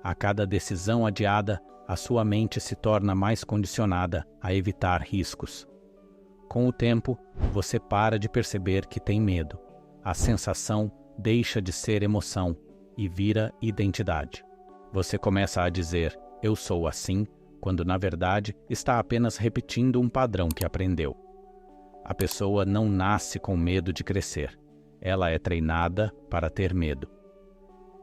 A cada decisão adiada, a sua mente se torna mais condicionada a evitar riscos. Com o tempo, você para de perceber que tem medo. A sensação deixa de ser emoção e vira identidade. Você começa a dizer, eu sou assim, quando na verdade está apenas repetindo um padrão que aprendeu. A pessoa não nasce com medo de crescer. Ela é treinada para ter medo.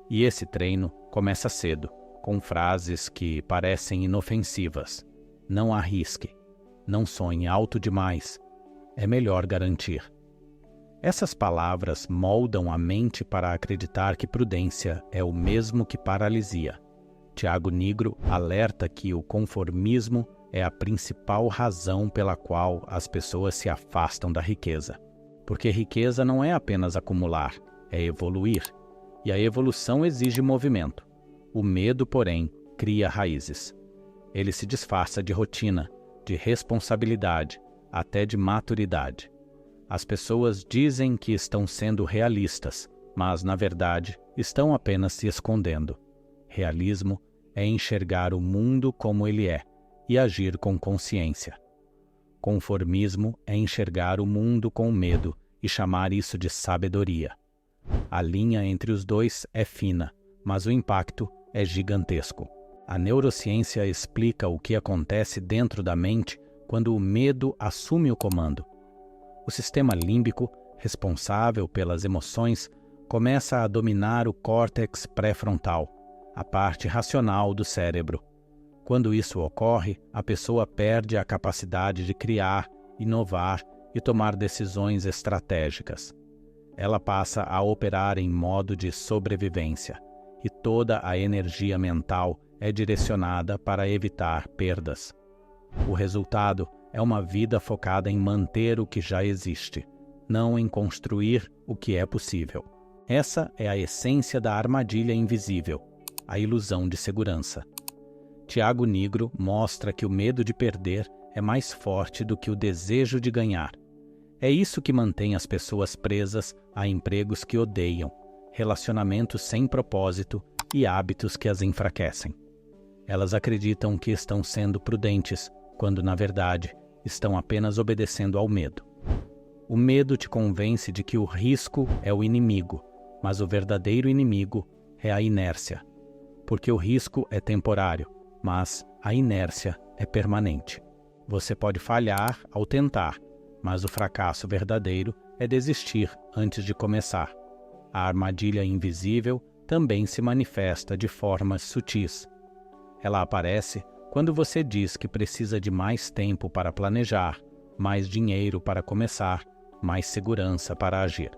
E esse treino começa cedo, com frases que parecem inofensivas. Não arrisque. Não sonhe alto demais. É melhor garantir. Essas palavras moldam a mente para acreditar que prudência é o mesmo que paralisia. Tiago Nigro alerta que o conformismo é a principal razão pela qual as pessoas se afastam da riqueza. Porque riqueza não é apenas acumular, é evoluir. E a evolução exige movimento. O medo, porém, cria raízes. Ele se disfarça de rotina, de responsabilidade, até de maturidade. As pessoas dizem que estão sendo realistas, mas, na verdade, estão apenas se escondendo. Realismo é enxergar o mundo como ele é e agir com consciência. Conformismo é enxergar o mundo com medo e chamar isso de sabedoria. A linha entre os dois é fina, mas o impacto é gigantesco. A neurociência explica o que acontece dentro da mente quando o medo assume o comando. O sistema límbico, responsável pelas emoções, começa a dominar o córtex pré-frontal, a parte racional do cérebro. Quando isso ocorre, a pessoa perde a capacidade de criar, inovar e tomar decisões estratégicas. Ela passa a operar em modo de sobrevivência, e toda a energia mental é direcionada para evitar perdas. O resultado é uma vida focada em manter o que já existe, não em construir o que é possível. Essa é a essência da armadilha invisível, a ilusão de segurança. Tiago Nigro mostra que o medo de perder é mais forte do que o desejo de ganhar. É isso que mantém as pessoas presas a empregos que odeiam, relacionamentos sem propósito e hábitos que as enfraquecem. Elas acreditam que estão sendo prudentes, quando, na verdade, estão apenas obedecendo ao medo. O medo te convence de que o risco é o inimigo, mas o verdadeiro inimigo é a inércia. Porque o risco é temporário, mas a inércia é permanente. Você pode falhar ao tentar, mas o fracasso verdadeiro é desistir antes de começar. A armadilha invisível também se manifesta de formas sutis. Ela aparece quando você diz que precisa de mais tempo para planejar, mais dinheiro para começar, mais segurança para agir.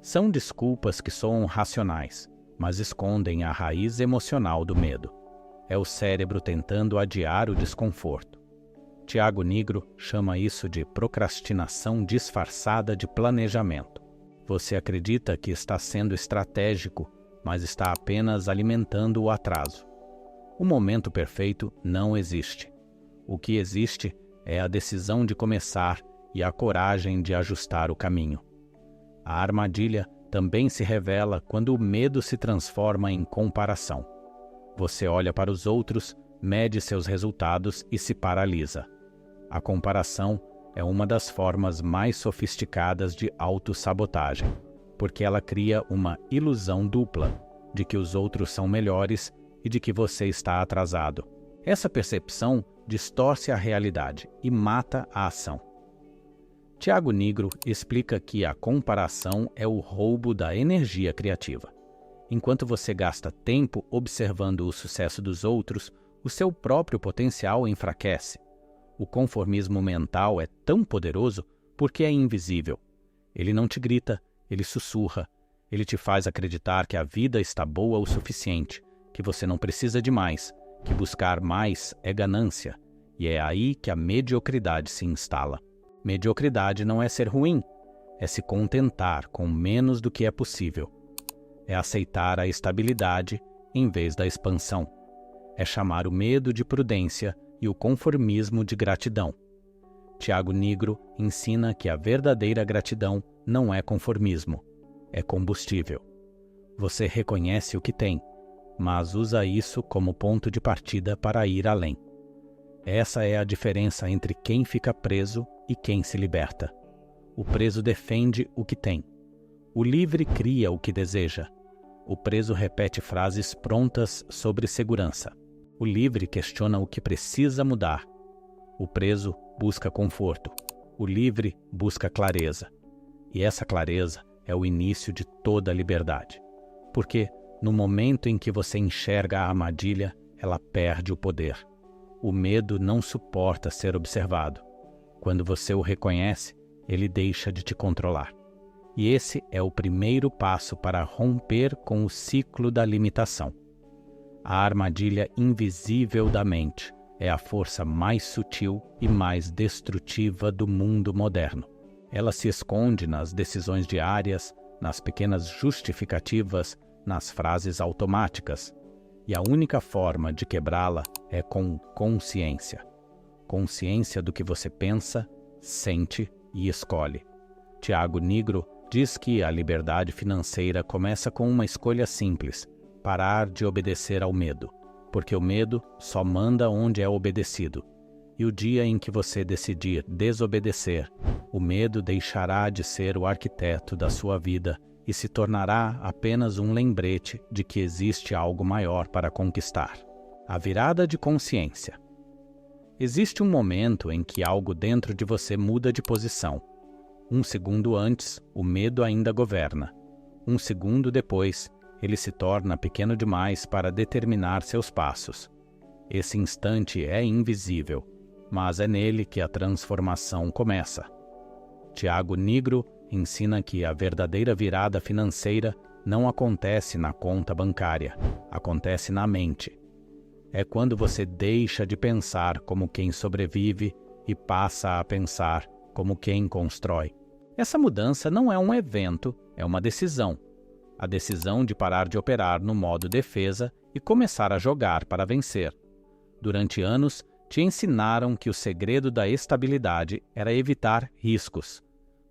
São desculpas que soam racionais, mas escondem a raiz emocional do medo. É o cérebro tentando adiar o desconforto. Tiago Nigro chama isso de procrastinação disfarçada de planejamento. Você acredita que está sendo estratégico, mas está apenas alimentando o atraso. O momento perfeito não existe. O que existe é a decisão de começar e a coragem de ajustar o caminho. A armadilha também se revela quando o medo se transforma em comparação. Você olha para os outros, mede seus resultados e se paralisa. A comparação é uma das formas mais sofisticadas de autossabotagem, porque ela cria uma ilusão dupla de que os outros são melhores e de que você está atrasado. Essa percepção distorce a realidade e mata a ação. Tiago Nigro explica que a comparação é o roubo da energia criativa. Enquanto você gasta tempo observando o sucesso dos outros, o seu próprio potencial enfraquece. O conformismo mental é tão poderoso porque é invisível. Ele não te grita, ele sussurra. Ele te faz acreditar que a vida está boa o suficiente, que você não precisa de mais, que buscar mais é ganância. E é aí que a mediocridade se instala. Mediocridade não é ser ruim, é se contentar com menos do que é possível. É aceitar a estabilidade em vez da expansão. É chamar o medo de prudência e o conformismo de gratidão. Tiago Nigro ensina que a verdadeira gratidão não é conformismo, é combustível. Você reconhece o que tem, mas usa isso como ponto de partida para ir além. Essa é a diferença entre quem fica preso e quem se liberta. O preso defende o que tem. O livre cria o que deseja. O preso repete frases prontas sobre segurança. O livre questiona o que precisa mudar. O preso busca conforto. O livre busca clareza. E essa clareza é o início de toda a liberdade. Porque, no momento em que você enxerga a armadilha, ela perde o poder. O medo não suporta ser observado. Quando você o reconhece, ele deixa de te controlar. E esse é o primeiro passo para romper com o ciclo da limitação. A armadilha invisível da mente é a força mais sutil e mais destrutiva do mundo moderno. Ela se esconde nas decisões diárias, nas pequenas justificativas, nas frases automáticas. E a única forma de quebrá-la é com consciência. Consciência do que você pensa, sente e escolhe. Tiago Nigro diz que a liberdade financeira começa com uma escolha simples: parar de obedecer ao medo, porque o medo só manda onde é obedecido. E o dia em que você decidir desobedecer, o medo deixará de ser o arquiteto da sua vida e se tornará apenas um lembrete de que existe algo maior para conquistar. A virada de consciência. Existe um momento em que algo dentro de você muda de posição. Um segundo antes, o medo ainda governa. Um segundo depois, ele se torna pequeno demais para determinar seus passos. Esse instante é invisível, mas é nele que a transformação começa. Tiago Nigro ensina que a verdadeira virada financeira não acontece na conta bancária, acontece na mente. É quando você deixa de pensar como quem sobrevive e passa a pensar como quem constrói. Essa mudança não é um evento, é uma decisão. A decisão de parar de operar no modo defesa e começar a jogar para vencer. Durante anos, te ensinaram que o segredo da estabilidade era evitar riscos.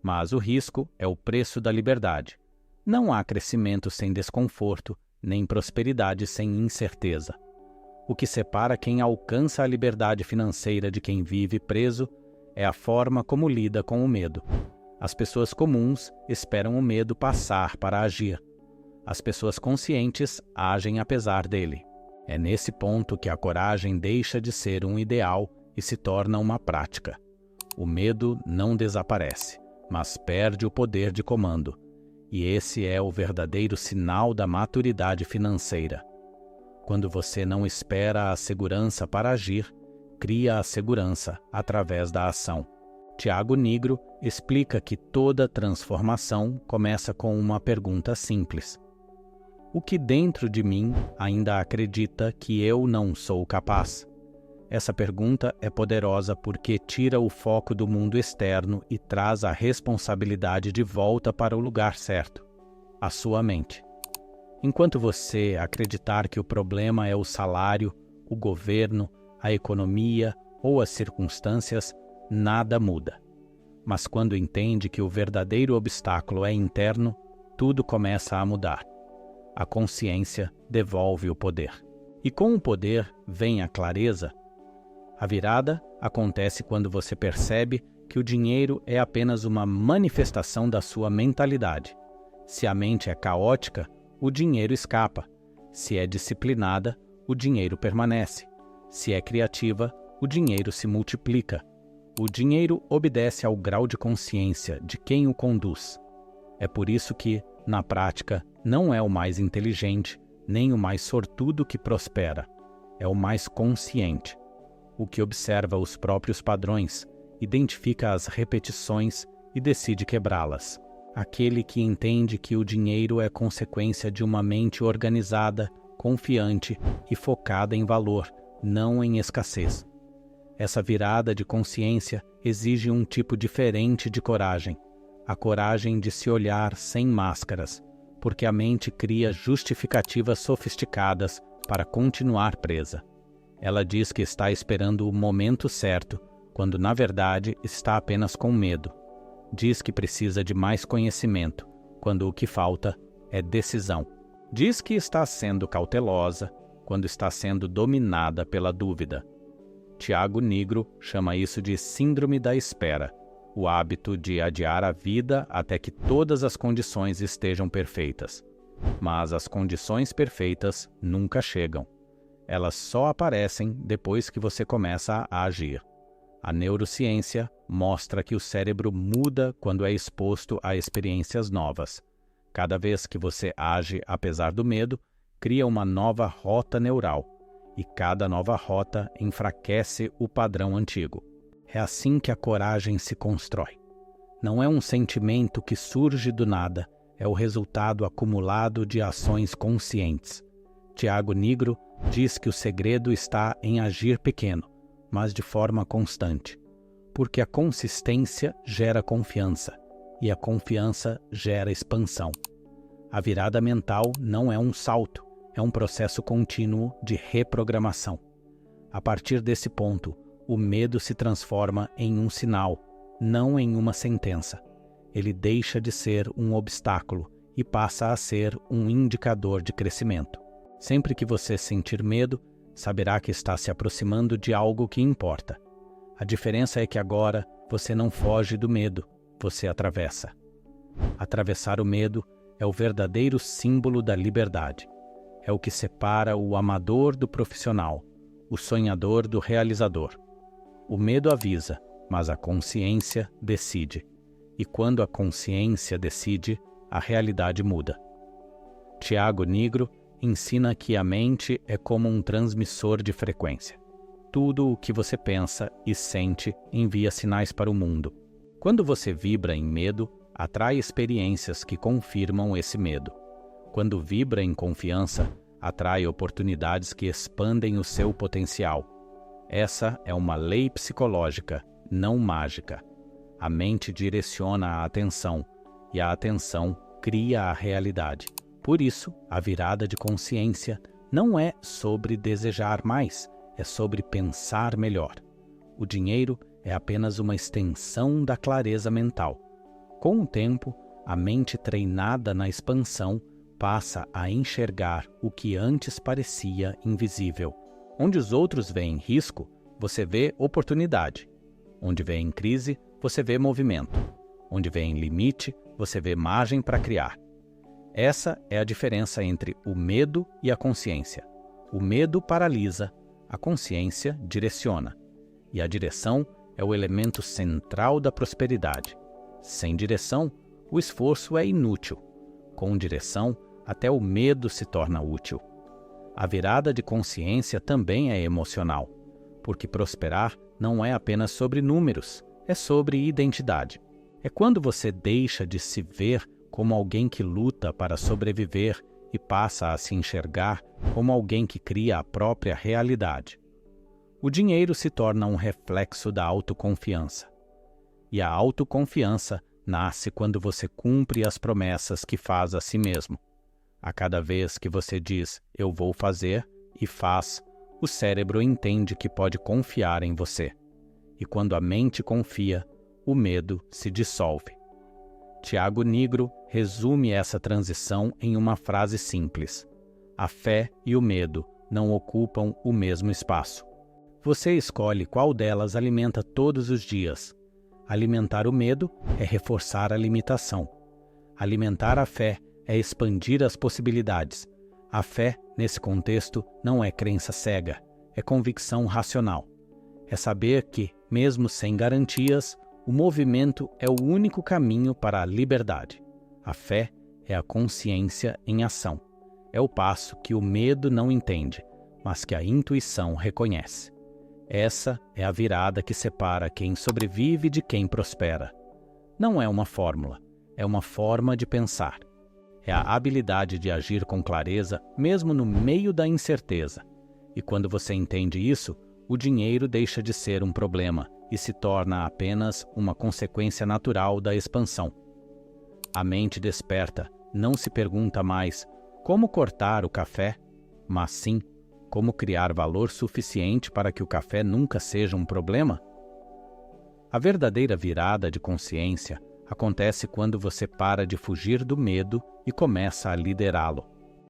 Mas o risco é o preço da liberdade. Não há crescimento sem desconforto, nem prosperidade sem incerteza. O que separa quem alcança a liberdade financeira de quem vive preso é a forma como lida com o medo. As pessoas comuns esperam o medo passar para agir. As pessoas conscientes agem apesar dele. É nesse ponto que a coragem deixa de ser um ideal e se torna uma prática. O medo não desaparece, mas perde o poder de comando. E esse é o verdadeiro sinal da maturidade financeira. Quando você não espera a segurança para agir, cria a segurança através da ação. Tiago Nigro explica que toda transformação começa com uma pergunta simples: o que dentro de mim ainda acredita que eu não sou capaz? Essa pergunta é poderosa porque tira o foco do mundo externo e traz a responsabilidade de volta para o lugar certo, a sua mente. Enquanto você acreditar que o problema é o salário, o governo, a economia ou as circunstâncias, nada muda. Mas quando entende que o verdadeiro obstáculo é interno, tudo começa a mudar. A consciência devolve o poder. E com o poder vem a clareza. A virada acontece quando você percebe que o dinheiro é apenas uma manifestação da sua mentalidade. Se a mente é caótica, o dinheiro escapa. Se é disciplinada, o dinheiro permanece. Se é criativa, o dinheiro se multiplica. O dinheiro obedece ao grau de consciência de quem o conduz. É por isso que, na prática, não é o mais inteligente, nem o mais sortudo que prospera. É o mais consciente, o que observa os próprios padrões, identifica as repetições e decide quebrá-las. aquele que entende que o dinheiro é consequência de uma mente organizada, confiante e focada em valor, não em escassez. Essa virada de consciência exige um tipo diferente de coragem, a coragem de se olhar sem máscaras, porque a mente cria justificativas sofisticadas para continuar presa. Ela diz que está esperando o momento certo, quando na verdade está apenas com medo. Diz que precisa de mais conhecimento, quando o que falta é decisão. Diz que está sendo cautelosa, quando está sendo dominada pela dúvida. Tiago Nigro chama isso de síndrome da espera, o hábito de adiar a vida até que todas as condições estejam perfeitas. Mas as condições perfeitas nunca chegam. Elas só aparecem depois que você começa a agir. A neurociência mostra que o cérebro muda quando é exposto a experiências novas. Cada vez que você age apesar do medo, cria uma nova rota neural, e cada nova rota enfraquece o padrão antigo. É assim que a coragem se constrói. Não é um sentimento que surge do nada, é o resultado acumulado de ações conscientes. Tiago Nigro diz que o segredo está em agir pequeno, mas de forma constante, porque a consistência gera confiança, e a confiança gera expansão. A virada mental não é um salto, é um processo contínuo de reprogramação. A partir desse ponto, o medo se transforma em um sinal, não em uma sentença. Ele deixa de ser um obstáculo e passa a ser um indicador de crescimento. Sempre que você sentir medo, saberá que está se aproximando de algo que importa. A diferença é que agora você não foge do medo, você atravessa. Atravessar o medo é o verdadeiro símbolo da liberdade. É o que separa o amador do profissional, o sonhador do realizador. O medo avisa, mas a consciência decide. E quando a consciência decide, a realidade muda. Tiago Nigro ensina que a mente é como um transmissor de frequência. Tudo o que você pensa e sente envia sinais para o mundo. Quando você vibra em medo, atrai experiências que confirmam esse medo. Quando vibra em confiança, atrai oportunidades que expandem o seu potencial. Essa é uma lei psicológica, não mágica. A mente direciona a atenção, e a atenção cria a realidade. Por isso, a virada de consciência não é sobre desejar mais, é sobre pensar melhor. O dinheiro é apenas uma extensão da clareza mental. Com o tempo, a mente treinada na expansão passa a enxergar o que antes parecia invisível. Onde os outros veem risco, você vê oportunidade. Onde vêem crise, você vê movimento. Onde vêem limite, você vê margem para criar. Essa é a diferença entre o medo e a consciência. O medo paralisa, a consciência direciona. E a direção é o elemento central da prosperidade. Sem direção, o esforço é inútil. Com direção, até o medo se torna útil. A virada de consciência também é emocional, porque prosperar não é apenas sobre números, é sobre identidade. É quando você deixa de se ver como alguém que luta para sobreviver e passa a se enxergar como alguém que cria a própria realidade. O dinheiro se torna um reflexo da autoconfiança. E a autoconfiança nasce quando você cumpre as promessas que faz a si mesmo. A cada vez que você diz, eu vou fazer, e faz, o cérebro entende que pode confiar em você. E quando a mente confia, o medo se dissolve. Tiago Nigro resume essa transição em uma frase simples: a fé e o medo não ocupam o mesmo espaço. Você escolhe qual delas alimenta todos os dias. Alimentar o medo é reforçar a limitação. Alimentar a fé é expandir as possibilidades. A fé, nesse contexto, não é crença cega, é convicção racional. É saber que, mesmo sem garantias, o movimento é o único caminho para a liberdade. A fé é a consciência em ação. É o passo que o medo não entende, mas que a intuição reconhece. Essa é a virada que separa quem sobrevive de quem prospera. Não é uma fórmula, é uma forma de pensar. É a habilidade de agir com clareza, mesmo no meio da incerteza. E quando você entende isso, o dinheiro deixa de ser um problema e se torna apenas uma consequência natural da expansão. A mente desperta não se pergunta mais como cortar o café, mas sim como criar valor suficiente para que o café nunca seja um problema. A verdadeira virada de consciência acontece quando você para de fugir do medo e começa a liderá-lo.